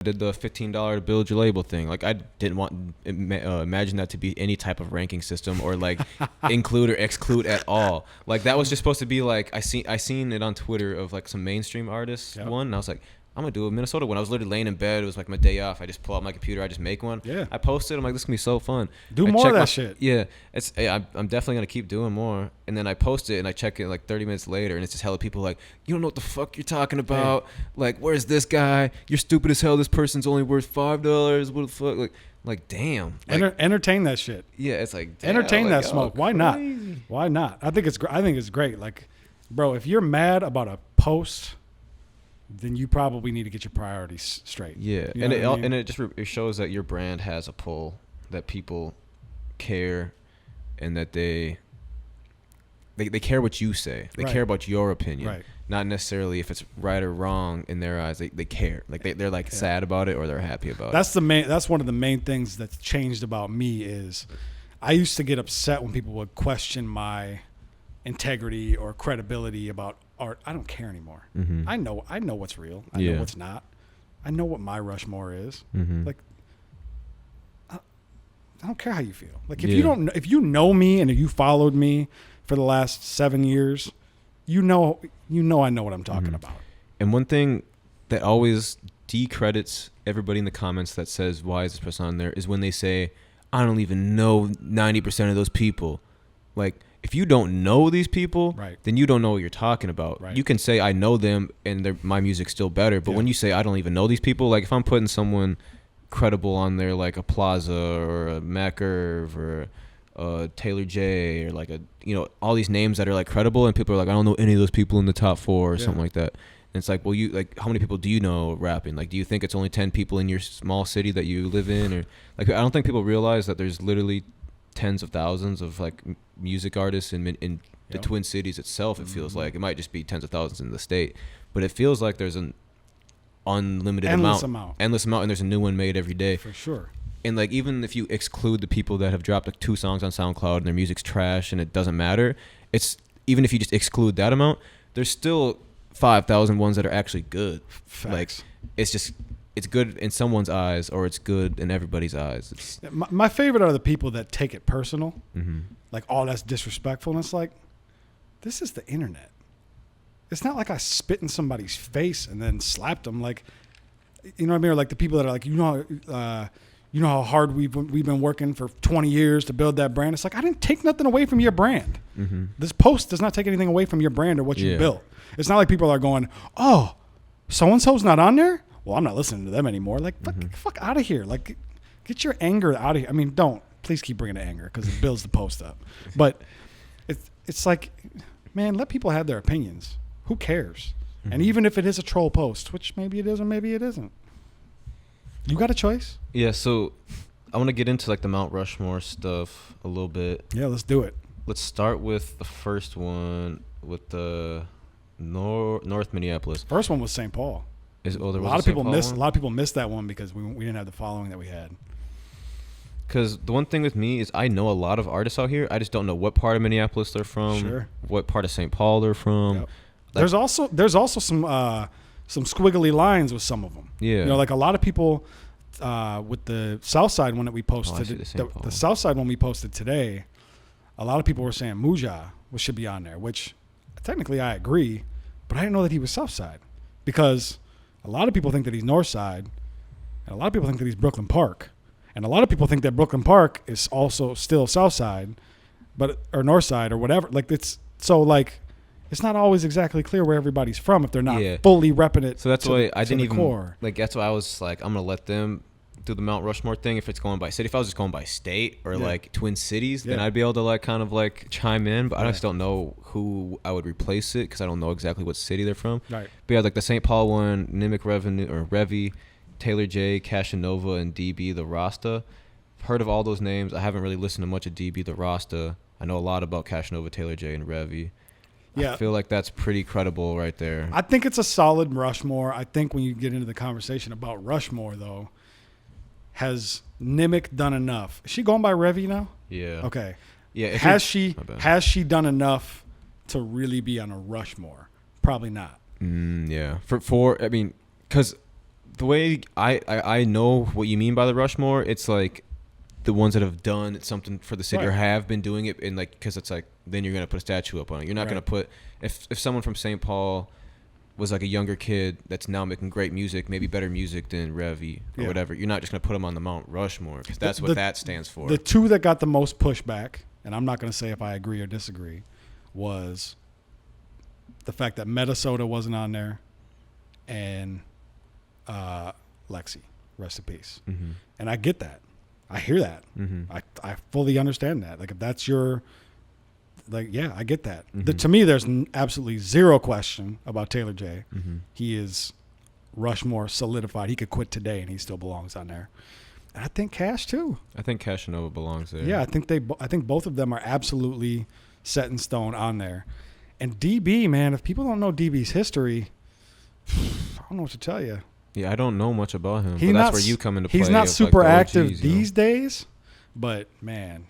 did the $15 to build your label thing. Like I didn't want imagine that to be any type of ranking system or like include or exclude at all. Like that was just supposed to be like I seen it on Twitter of like some mainstream artists one, and I was like, I'm gonna do a Minnesota one. I was literally laying in bed. It was like my day off. I just pull out my computer. I just make one. Yeah. I posted. I'm like, this is gonna be so fun. Do more of that shit. Yeah. I'm definitely gonna keep doing more. And then I post it and I check it like 30 minutes later, and it's just hella people like, you don't know what the fuck you're talking about. Hey. Like, where's this guy? You're stupid as hell. This person's only worth $5. What the fuck? Like damn. Like, entertain that shit. Yeah. It's like damn, entertain like, that smoke. Why not? Why not? I think it's great. Like, bro, if you're mad about a post, then you probably need to get your priorities straight. Yeah, you know and it just it shows that your brand has a pull, that people care, and that they care what you say. They care about your opinion, right. Not necessarily if it's right or wrong in their eyes. They care. Like they're like sad about it or they're happy about it. That's one of the main things that's changed about me is I used to get upset when people would question my integrity or credibility about art. I don't care anymore. Mm-hmm. I know what's real. I know what's not. I know what my Rushmore is. Mm-hmm. Like, I don't care how you feel. Like if you know me and if you followed me for the last 7 years, you know I know what I'm talking about. And one thing that always decredits everybody in the comments that says, why is this person on there, is when they say, I don't even know 90% of those people. Like, if you don't know these people, right, then you don't know what you're talking about. Right. You can say I know them and my music's still better, but when you say I don't even know these people, like if I'm putting someone credible on there like a Plaza or a Macurve or a Taylor J or like all these names that are like credible, and people are like, I don't know any of those people in the top 4 or something like that. And it's like, well, you like, how many people do you know rapping? Like, do you think it's only 10 people in your small city that you live in? Or like, I don't think people realize that there's literally tens of thousands of like music artists in the Twin Cities itself. It feels like it might just be tens of thousands in the state, but it feels like there's an endless amount, and there's a new one made every day for sure. And like, even if you exclude the people that have dropped like 2 songs on SoundCloud and their music's trash and it doesn't matter, it's even if you just exclude that amount, there's still 5,000 ones that are actually good. Facts. Like, it's good in someone's eyes, or it's good in everybody's eyes. My favorite are the people that take it personal. Mm-hmm. Like, oh, that's disrespectful. And it's like, this is the internet. It's not like I spit in somebody's face and then slapped them. Like, you know what I mean? Or like the people that are like, you know how hard we've been working for 20 years to build that brand. It's like, I didn't take nothing away from your brand. Mm-hmm. This post does not take anything away from your brand or what you built. It's not like people are going, oh, so-and-so's not on there? Well, I'm not listening to them anymore. Like, fuck out of here. Like, get your anger out of here. I mean, please keep bringing the anger because it builds the post up. But it's like, man, let people have their opinions. Who cares? Mm-hmm. And even if it is a troll post, which maybe it is or maybe it isn't, you got a choice. Yeah, so I want to get into like the Mount Rushmore stuff a little bit. Yeah, let's do it. Let's start with the first one with the North Minneapolis. First one was St. Paul. A lot of people missed that one because we didn't have the following that we had. Because the one thing with me is I know a lot of artists out here. I just don't know what part of Minneapolis they're from, what part of St. Paul they're from. Yep. Like, there's also some squiggly lines with some of them. Yeah, like a lot of people with the South Side one that we posted, the South Side one we posted today. A lot of people were saying Muja should be on there, which technically I agree, but I didn't know that he was South Side because a lot of people think that he's North Side, and a lot of people think that he's Brooklyn Park, and a lot of people think that Brooklyn Park is also still South Side, or North Side or whatever. Like it's not always exactly clear where everybody's from if they're not fully repping it. So that's why I didn't even core. Like. That's why I was like, I'm gonna let them do the Mount Rushmore thing if it's going by city. If I was just going by state or like Twin Cities, then I'd be able to like kind of like chime in. But I just don't know who I would replace it because I don't know exactly what city they're from. Right. But yeah, like the St. Paul one, Nimic Revy, Taylor J, Cashanova, and DB the Rasta. I've heard of all those names. I haven't really listened to much of DB the Rasta. I know a lot about Cashanova, Taylor J, and Revy. Yeah. I feel like that's pretty credible right there. I think it's a solid Rushmore. I think when you get into the conversation about Rushmore, though, has Nimic done enough? Is she going by Revy now? Yeah. Okay. Yeah. Has she done enough to really be on a Rushmore? Probably not. Yeah. I mean, because the way I know what you mean by the Rushmore, it's like the ones that have done something for the city or have been doing it, and like because it's like then you're gonna put a statue up on it. You're not gonna put if someone from St. Paul was like a younger kid that's now making great music, maybe better music than Revy or whatever. You're not just gonna put him on the Mount Rushmore because that's what that stands for. The two that got the most pushback, and I'm not gonna say if I agree or disagree, was the fact that Minnesota wasn't on there and Lexi, rest in peace. Mm-hmm. And I get that. I hear that. Mm-hmm. I fully understand that. Like if that's your, like, yeah, I get that. Mm-hmm. To me, there's absolutely zero question about Taylor J. Mm-hmm. He is Rushmore solidified. He could quit today and he still belongs on there. And I think Cash too. I think Cash and Nova belongs there. Yeah, I think both of them are absolutely set in stone on there. And DB, man, if people don't know DB's history, I don't know what to tell you. Yeah, I don't know much about him. But that's where you come into play. He's not super active these days, but man.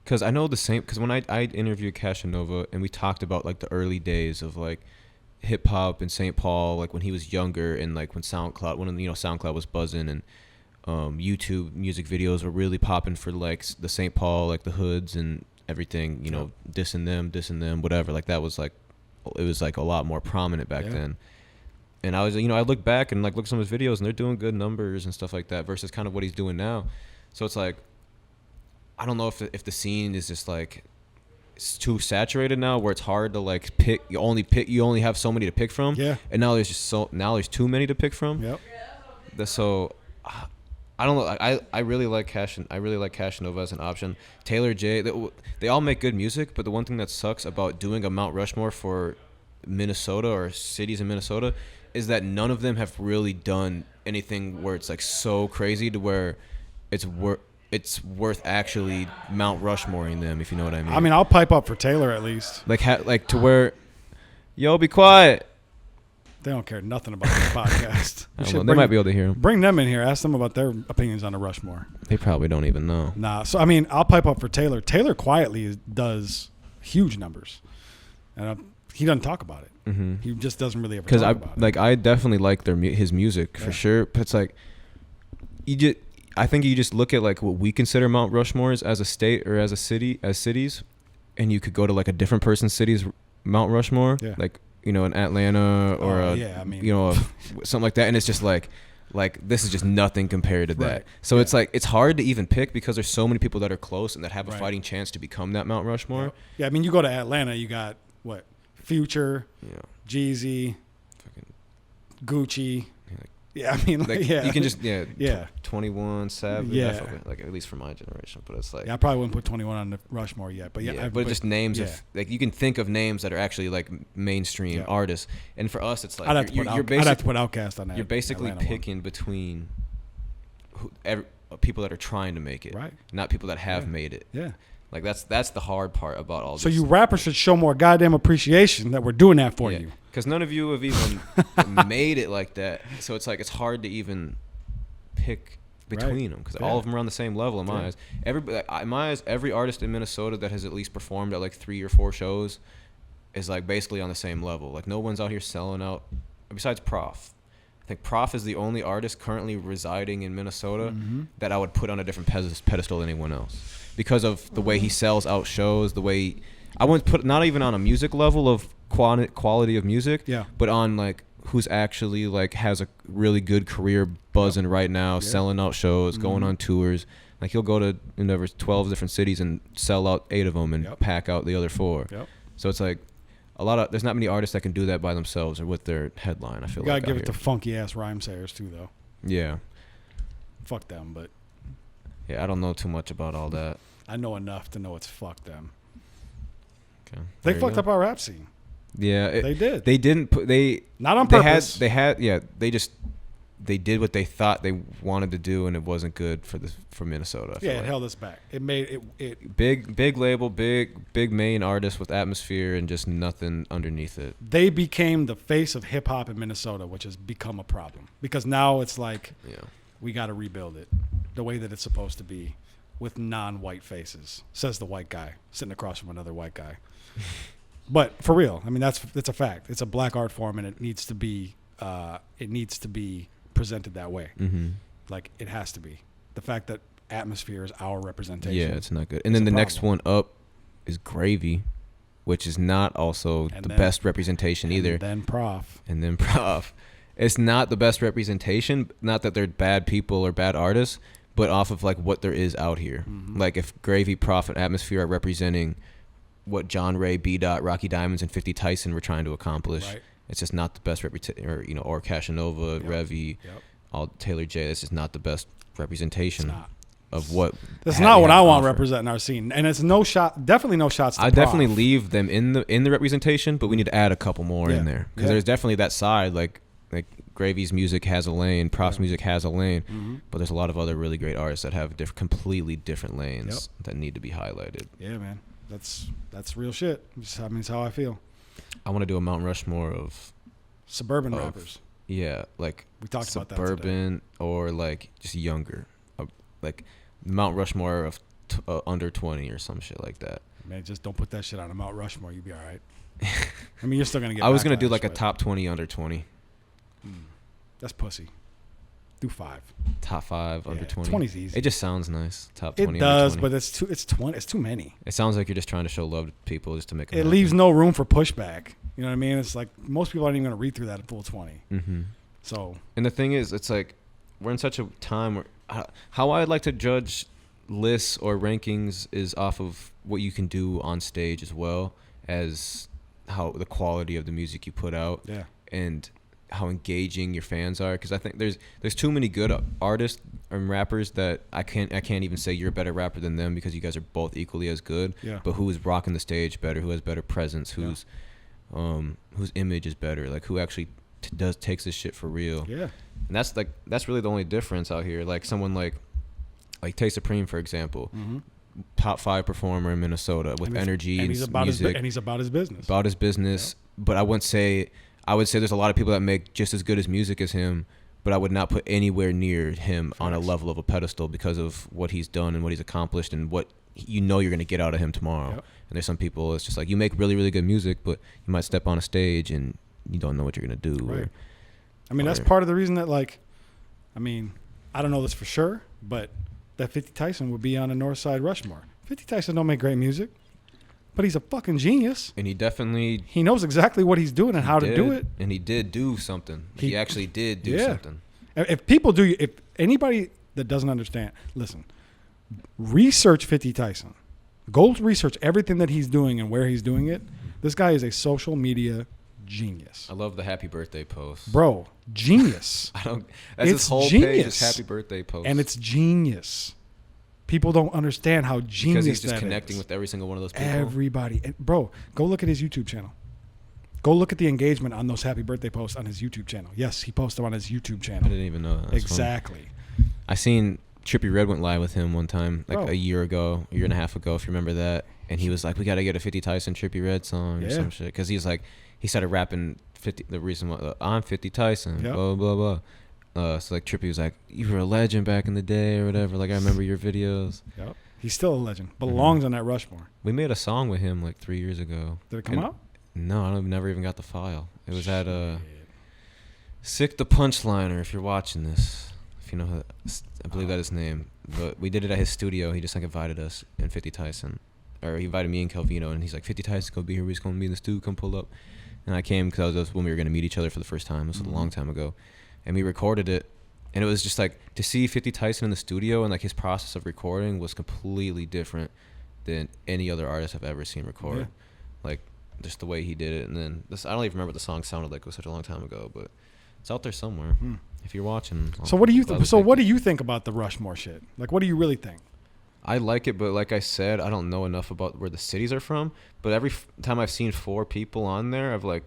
Because I know the same. Because when I interviewed Cash and Nova and we talked about like the early days of like hip hop in St. Paul, like when he was younger and like when SoundCloud was buzzing and YouTube music videos were really popping for like the St. Paul, like the hoods and everything, dissing them, whatever. Like that was like, it was like a lot more prominent back then. And I was, I look back and like look at some of his videos and they're doing good numbers and stuff like that versus kind of what he's doing now. So it's like, I don't know if the scene is just like, it's too saturated now where it's hard to like pick. You only have so many to pick from. Yeah. And now there's too many to pick from. Yep. So I don't know. I really like Cash Nova as an option. Taylor J. They all make good music, but the one thing that sucks about doing a Mount Rushmore for Minnesota or cities in Minnesota is that none of them have really done anything where it's like so crazy to where it's worth actually Mount Rushmoreing them, if you know what I mean. I mean, I'll pipe up for Taylor at least. Like to where, yo, be quiet. They don't care nothing about this podcast. They might be able to hear them. Bring them in here. Ask them about their opinions on the Rushmore. They probably don't even know. Nah. So, I mean, I'll pipe up for Taylor. Taylor quietly does huge numbers. And he doesn't talk about it. Mm-hmm. He just doesn't really ever talk about it. I definitely like his music for sure. But it's like, I think you just look at like what we consider Mount Rushmores as a state or as a city, as cities, and you could go to like a different person's city's Mount Rushmore. Yeah. Like, in Atlanta or something like that, and it's just like this is just nothing compared to that. So it's like it's hard to even pick because there's so many people that are close and that have a fighting chance to become that Mount Rushmore. Yeah, I mean, you go to Atlanta, you got what? Future, Jeezy, Gucci. Yeah, I mean, you can just 21 Savage, like at least for my generation. But it's like I probably wouldn't put 21 on the Rushmore yet, but but just names of like you can think of names that are actually like mainstream artists, and for us it's like I'd have to put Outkast on that. You're basically Atlanta picking between people that are trying to make it, right? Not people that have made it. Yeah. Like that's the hard part about all this. So you rappers should show more goddamn appreciation that we're doing that for you. Because none of you have even made it like that. So it's like it's hard to even pick between them because all of them are on the same level in my eyes. In my eyes, every artist in Minnesota that has at least performed at like 3 or 4 shows is like basically on the same level. Like no one's out here selling out besides Prof. I think Prof is the only artist currently residing in Minnesota that I would put on a different pedestal than anyone else because of the way he sells out shows, the way I wouldn't put not even on a music level of quality of music, but on like who's actually like has a really good career buzzing right now, selling out shows, going on tours. Like he'll go to 12 different cities and sell out 8 of them and pack out the other 4. So it's like there's not many artists that can do that by themselves or with their headline. I feel you like gotta give it to funky ass rhyme sayers too, though. Yeah. Fuck them, but yeah, I don't know too much about all that. I know enough to know it's fuck them. Okay. They fucked up our rap scene. Yeah, they did. They didn't put not on purpose. They did what they thought they wanted to do, and it wasn't good for Minnesota. It held us back. It made it big label, big main artist with atmosphere, and just nothing underneath it. They became the face of hip hop in Minnesota, which has become a problem because now it's like we got to rebuild it the way that it's supposed to be with non-white faces, says the white guy sitting across from another white guy. But for real, I mean, it's a fact. It's a black art form, and it needs to be presented that way. Mm-hmm. Like it has to be. The fact that Atmosphere is our representation. Yeah, it's not good. And then the next one up is Gravy, which is not also the best representation either. And then Prof. It's not the best representation. Not that they're bad people or bad artists, but off of like what there is out here. Mm-hmm. Like if Gravy, Prof, and Atmosphere are representing what John Ray, B. Dot, Rocky Diamonds, and 50 Tyson were trying to accomplish. Right. It's just not the best representation. Or Cashanova, Revy, all Taylor J. It's just not the best representation of what. That's not what I want representing our scene, and it's definitely no shots. To definitely leave them in the representation, but we need to add a couple more in there because there's definitely that side like Gravy's music has a lane, Prof's music has a lane, but there's a lot of other really great artists that have completely different lanes that need to be highlighted. Yeah, man, that's real shit. I mean, it's how I feel. I want to do a Mount Rushmore of suburban rappers. Yeah, like we talked about that suburban or like just younger, like Mount Rushmore of under 20 or some shit like that. Man, just don't put that shit on a Mount Rushmore. You'll be all right. I mean, you're still gonna get. I was gonna do like a top 20 under 20. That's pussy. Do 5. Top 5 under 20. 20's easy. It just sounds nice. Top 20. It does, but it's too many. It sounds like you're just trying to show love to people just to make. It leaves no room for pushback. You know what I mean? It's like most people aren't even gonna read through that at full 20. Mm-hmm. So. And the thing is, it's like we're in such a time where how I'd like to judge lists or rankings is off of what you can do on stage as well as how the quality of the music you put out. Yeah. And how engaging your fans are, because I think there's too many good artists and rappers that I can't even say you're a better rapper than them because you guys are both equally as good. Yeah. But who is rocking the stage better? Who has better presence? Whose image is better? Like who actually takes this shit for real? Yeah. And that's really the only difference out here. Like someone like Tay Supreme, for example, top 5 performer in Minnesota with energy and he's about music. And he's about his business. About his business, but I would say there's a lot of people that make just as good as music as him, but I would not put anywhere near him on a level of a pedestal because of what he's done and what he's accomplished and what you're going to get out of him tomorrow. Yep. And there's some people, it's just like you make really, really good music, but you might step on a stage and you don't know what you're going to do. Right. That's part of the reason that, like, I don't know this for sure, but that 50 Tyson would be on the North Side Rushmore. 50 Tyson don't make great music. But he's a fucking genius. And he knows exactly what he's doing and how to do it. And he did do something. He actually did do something. If anybody that doesn't understand, listen, research 50 Tyson. Go research everything that he's doing and where he's doing it. This guy is a social media genius. I love the happy birthday post. Bro, genius. That's his whole page is happy birthday post. And it's genius. People don't understand how genius that is. Because he's just connecting with every single one of those people. Everybody. And bro, go look at his YouTube channel. Go look at the engagement on those happy birthday posts on his YouTube channel. Yes, he posted them on his YouTube channel. I didn't even know that. Exactly. Funny. I seen Trippie Redd went live with him one time, like a year and a half ago, if you remember that. And he was like, we got to get a 50 Tyson Trippie Redd song or some shit. Because he's like, he started rapping the reason why I'm 50 Tyson, blah, blah, blah. So like Trippie was like, you were a legend back in the day or whatever. Like I remember your videos. Yep. He's still a legend. Belongs on that Rushmore. We made a song with him like 3 years ago. Did it come out? No, I never even got the file. It was at Sick the Punchliner, if you're watching this. If you know I believe that is his name. But we did it at his studio. He just like invited us and 50 Tyson. Or he invited me and Calvino, and he's like, 50 Tyson, go be here. We're just going to be in the studio. Come pull up. And I came because that was when we were going to meet each other for the first time. This was a long time ago. And we recorded it. And it was just like to see 50 Tyson in the studio and like his process of recording was completely different than any other artist I've ever seen record. Yeah. Like just the way he did it. And then I don't even remember what the song sounded like. It was such a long time ago, but it's out there somewhere. If you're watching. So what do you think about the Rushmore shit? Like, what do you really think? I like it, but like I said, I don't know enough about where the cities are from. But every time I've seen 4 people on there, I've like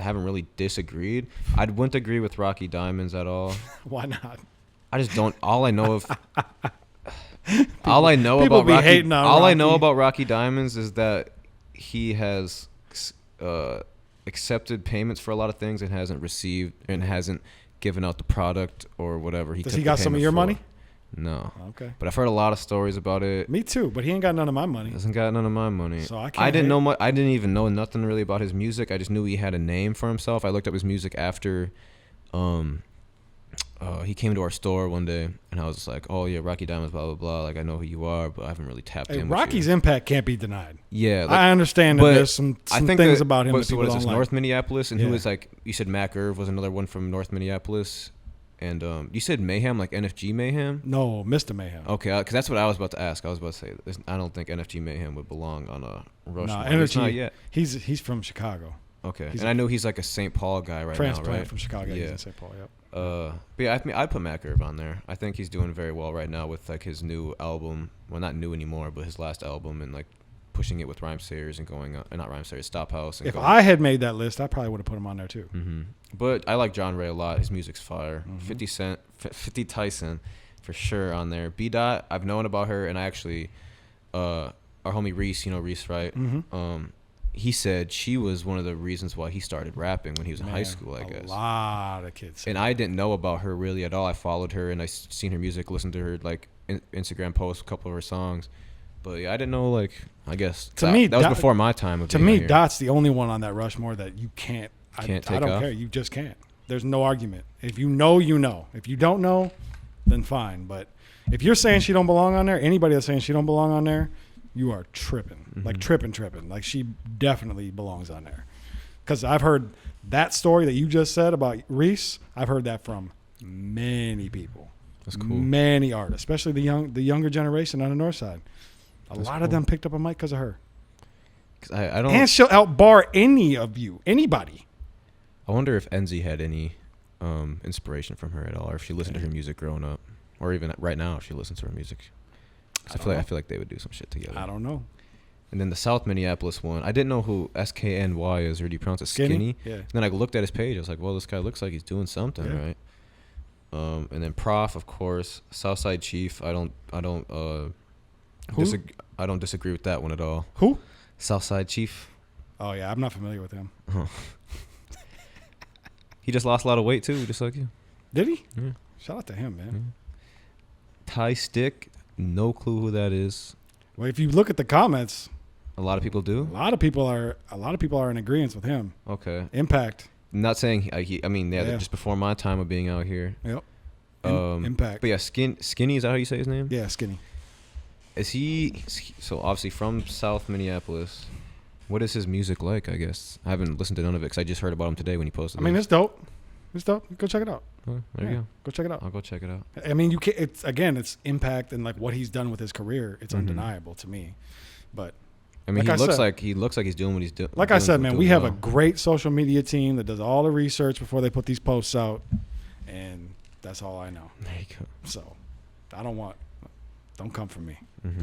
haven't really disagreed. I wouldn't agree with Rocky Diamonds at all. Why not? I just don't. All I know about Rocky Diamonds is that he has accepted payments for a lot of things and hasn't received and hasn't given out the product or whatever. Does he got some of your money? No. Okay. But I've heard a lot of stories about it. Me too, but he ain't got none of my money. Hasn't got none of my money. So I didn't even know nothing really about his music. I just knew he had a name for himself. I looked up his music after he came to our store one day, and I was just like, "Oh yeah, Rocky Diamonds, blah blah blah. Like I know who you are, but I haven't really tapped in." Rocky's impact can't be denied. Yeah, I understand that there's some things about him that people don't like. North Minneapolis, and who was like, you said Mac Irv was another one from North Minneapolis, and you said Mayhem, like NFG Mayhem. No, Mr. Mayhem. Okay, because that's what I was about to ask. I was about to say, I don't think NFG Mayhem would belong on a Rushmore. No, NFG, not yet. He's from Chicago. Okay, and I know he's like a St. Paul guy right now, right? Transplant from Chicago. Yeah, he's in St. Paul. Yep. But yeah, I'd put Mac Irv on there. I think he's doing very well right now with like his new album. Well, not new anymore, but his last album, and like pushing it with Rhymesayers and going not Rhymesayers, Stop House. And if I had made that list, I probably would have put him on there too. Mm-hmm. But I like John Ray a lot. His music's fire. 50 Tyson, for sure on there. B Dot, I've known about her, and I actually, our homie Reese, you know Reese, right? Mm-hmm. He said she was one of the reasons why he started rapping when he was in high school, I guess. A lot of kids. And I didn't know about her really at all. I followed her and I seen her music, listened to her like Instagram posts, a couple of her songs. But yeah, I didn't know, like, I guess. To me, that was before my time. To me, Dot's the only one on that Rushmore that you can't. I don't care. You just can't. There's no argument. If you know, you know. If you don't know, then fine. But if you're saying she don't belong on there, anybody that's saying she don't belong on there, you are tripping. Like tripping. Like she definitely belongs on there. Because I've heard that story that you just said about Reese. I've heard that from many people. That's cool. Many artists, especially the younger generation on the north side. A lot of them picked up a mic because of her. I don't. And she'll outbar anybody. I wonder if Enzy had any inspiration from her at all, or if she listened to her music growing up, or even right now if she listens to her music. I feel like they would do some shit together. I don't know. And then the South Minneapolis one, I didn't know who SKNY is, or do you pronounce it Skinny? Yeah. And then I looked at his page. I was like, well, this guy looks like he's doing something, right? And then Prof, of course, Southside Chief. I don't disagree with that one at all. Who? Southside Chief. Oh yeah, I'm not familiar with him. He just lost a lot of weight too, just like you. Did he? Yeah. Shout out to him, man. Yeah. Ty Stick. No clue who that is. Well, if you look at the comments, a lot of people do. A lot of people are in agreement with him. Okay. Impact. I'm not saying just before my time of being out here. Yep. Impact. But yeah, Skinny, is that how you say his name? Yeah, Skinny. Is he so obviously from South Minneapolis? What is his music like? I guess I haven't listened to none of it because I just heard about him today when he posted. I mean, it's dope. It's dope. Go check it out. Oh, there you go. Go check it out. I'll go check it out. I mean, you can't. It's impact and like what he's done with his career. It's undeniable to me. But I mean, he looks like he's doing what he's doing. Like I said, man, we have a great social media team that does all the research before they put these posts out, and that's all I know. There you go. So, don't come for me. Mm-hmm.